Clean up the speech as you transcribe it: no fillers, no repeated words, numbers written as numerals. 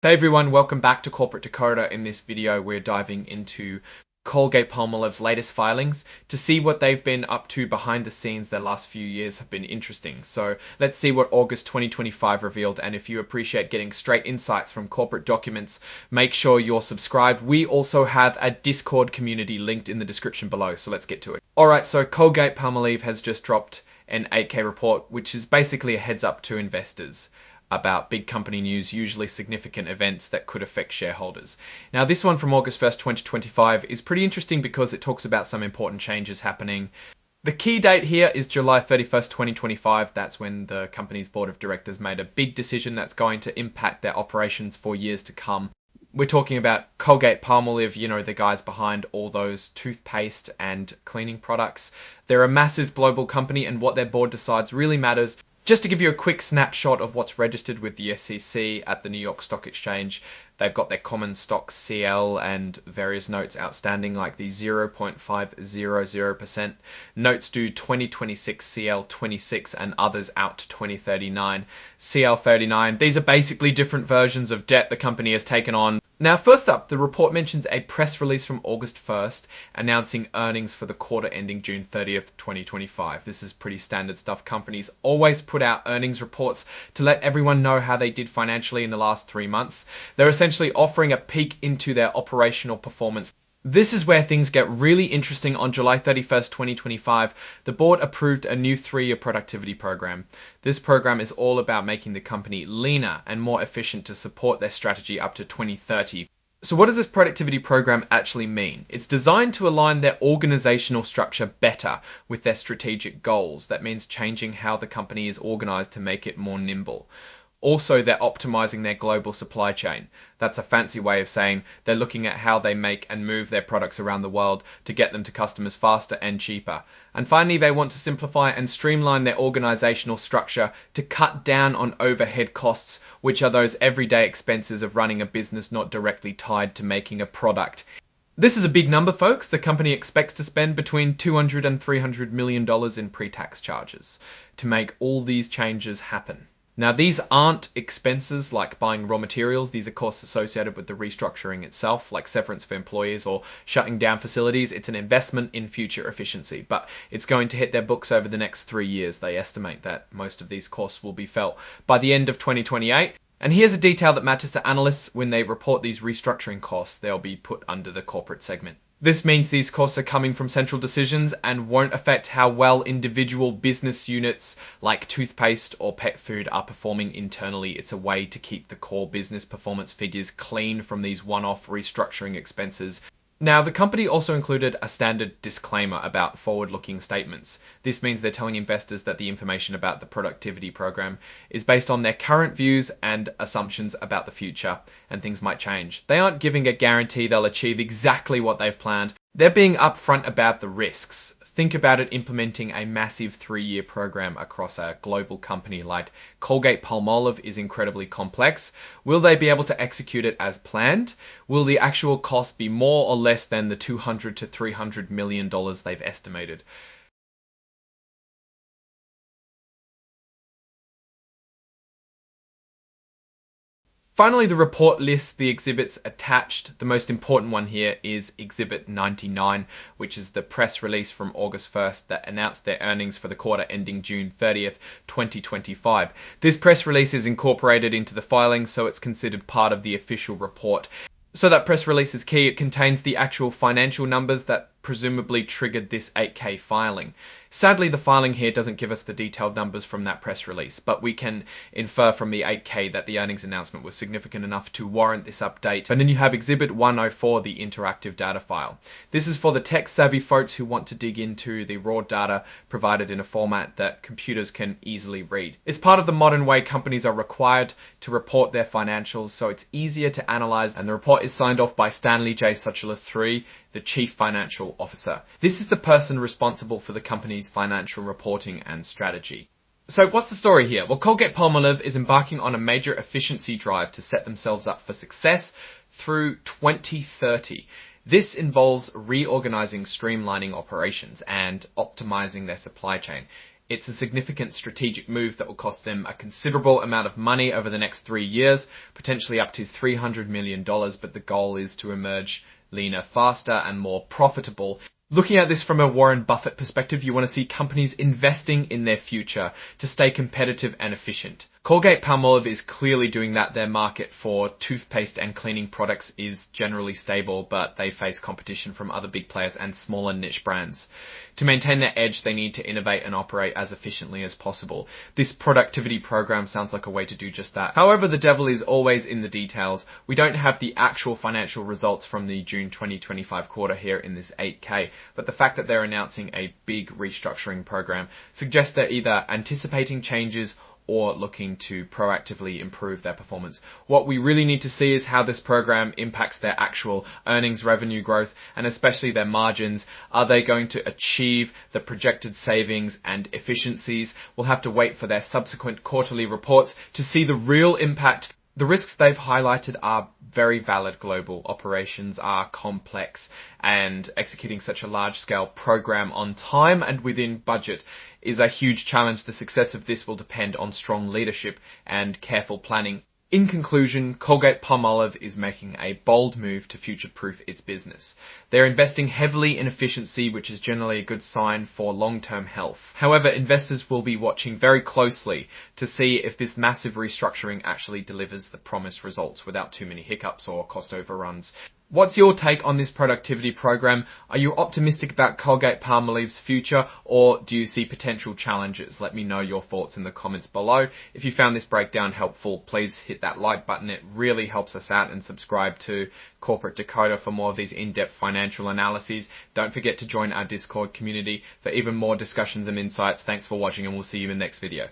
Hey everyone, welcome back to Corporate Dakota. In this video, we're diving into Colgate-Palmolive's latest filings to see what they've been up to behind the scenes. Their last few years have been interesting. So let's see what August 2025 revealed. And if you appreciate getting straight insights from corporate documents, make sure you're subscribed. We also have a Discord community linked in the description below. So let's get to it. All right, so Colgate-Palmolive has just dropped an 8K report, which is basically a heads up to investors about big company news, usually significant events that could affect shareholders. Now, this one from August 1st, 2025 is pretty interesting because it talks about some important changes happening. The key date here is July 31st, 2025. That's when the company's board of directors made a big decision that's going to impact their operations for years to come. We're talking about Colgate-Palmolive, you know, the guys behind all those toothpaste and cleaning products. They're a massive global company, and what their board decides really matters. Just to give you a quick snapshot of what's registered with the SEC at the New York Stock Exchange, they've got their common stock CL and various notes outstanding, like the 0.500%. Notes due 2026 CL26 and others out to 2039 CL39. These are basically different versions of debt the company has taken on. Now, first up, the report mentions a press release from August 1st announcing earnings for the quarter ending June 30th, 2025. This is pretty standard stuff. Companies always put out earnings reports to let everyone know how they did financially in the last 3 months. They're essentially offering a peek into their operational performance. This is where things get really interesting. On July 31st, 2025, the board approved a new 3-year productivity program. This program is all about making the company leaner and more efficient to support their strategy up to 2030. So what does this productivity program actually mean? It's designed to align their organizational structure better with their strategic goals. That means changing how the company is organized to make it more nimble. Also, they're optimizing their global supply chain. That's a fancy way of saying they're looking at how they make and move their products around the world to get them to customers faster and cheaper. And finally, they want to simplify and streamline their organizational structure to cut down on overhead costs, which are those everyday expenses of running a business not directly tied to making a product. This is a big number, folks. The company expects to spend between $200 and $300 million in pre-tax charges to make all these changes happen. Now, these aren't expenses like buying raw materials. These are costs associated with the restructuring itself, like severance for employees or shutting down facilities. It's an investment in future efficiency, but it's going to hit their books over the next 3 years. They estimate that most of these costs will be felt by the end of 2028. And here's a detail that matters to analysts. When they report these restructuring costs, they'll be put under the corporate segment. This means these costs are coming from central decisions and won't affect how well individual business units like toothpaste or pet food are performing internally. It's a way to keep the core business performance figures clean from these one-off restructuring expenses. Now, the company also included a standard disclaimer about forward-looking statements. This means they're telling investors that the information about the productivity program is based on their current views and assumptions about the future, and things might change. They aren't giving a guarantee they'll achieve exactly what they've planned. They're being upfront about the risks. Think about it implementing a massive 3-year program across a global company like Colgate-Palmolive is incredibly complex. Will they be able to execute it as planned? Will the actual cost be more or less than the $200 to $300 million they've estimated? Finally, the report lists the exhibits attached. The most important one here is Exhibit 99, which is the press release from August 1st that announced their earnings for the quarter ending June 30th, 2025. This press release is incorporated into the filing, so it's considered part of the official report. So that press release is key. It contains the actual financial numbers that presumably triggered this 8K filing. Sadly, the filing here doesn't give us the detailed numbers from that press release, but we can infer from the 8K that the earnings announcement was significant enough to warrant this update. And then you have Exhibit 104, the interactive data file. This is for the tech-savvy folks who want to dig into the raw data provided in a format that computers can easily read. It's part of the modern way companies are required to report their financials, so it's easier to analyze, and the report is signed off by Stanley J. Suchula III, the Chief Financial Officer. This is the person responsible for the company's financial reporting and strategy. So what's the story here? Well, Colgate-Palmolive is embarking on a major efficiency drive to set themselves up for success through 2030. This involves reorganizing, streamlining operations and optimizing their supply chain. It's a significant strategic move that will cost them a considerable amount of money over the next 3 years, potentially up to $300 million, but the goal is to emerge leaner, faster, and more profitable. Looking at this from a Warren Buffett perspective, you want to see companies investing in their future to stay competitive and efficient. Colgate-Palmolive is clearly doing that. Their market for toothpaste and cleaning products is generally stable, but they face competition from other big players and smaller niche brands. To maintain their edge, they need to innovate and operate as efficiently as possible. This productivity program sounds like a way to do just that. However, the devil is always in the details. We don't have the actual financial results from the June 2025 quarter here in this 8K, but the fact that they're announcing a big restructuring program suggests they're either anticipating changes or looking to proactively improve their performance. What we really need to see is how this program impacts their actual earnings, revenue growth, and especially their margins. Are they going to achieve the projected savings and efficiencies? We'll have to wait for their subsequent quarterly reports to see the real impact. The risks they've highlighted are very valid. Global operations are complex, and executing such a large-scale program on time and within budget is a huge challenge. The success of this will depend on strong leadership and careful planning. In conclusion, Colgate-Palmolive is making a bold move to future-proof its business. They're investing heavily in efficiency, which is generally a good sign for long-term health. However, investors will be watching very closely to see if this massive restructuring actually delivers the promised results without too many hiccups or cost overruns. What's your take on this productivity program? Are you optimistic about Colgate-Palmolive's future, or do you see potential challenges? Let me know your thoughts in the comments below. If you found this breakdown helpful, please hit that like button. It really helps us out, and subscribe to Corporate Dakota for more of these in-depth financial analyses. Don't forget to join our Discord community for even more discussions and insights. Thanks for watching, and we'll see you in the next video.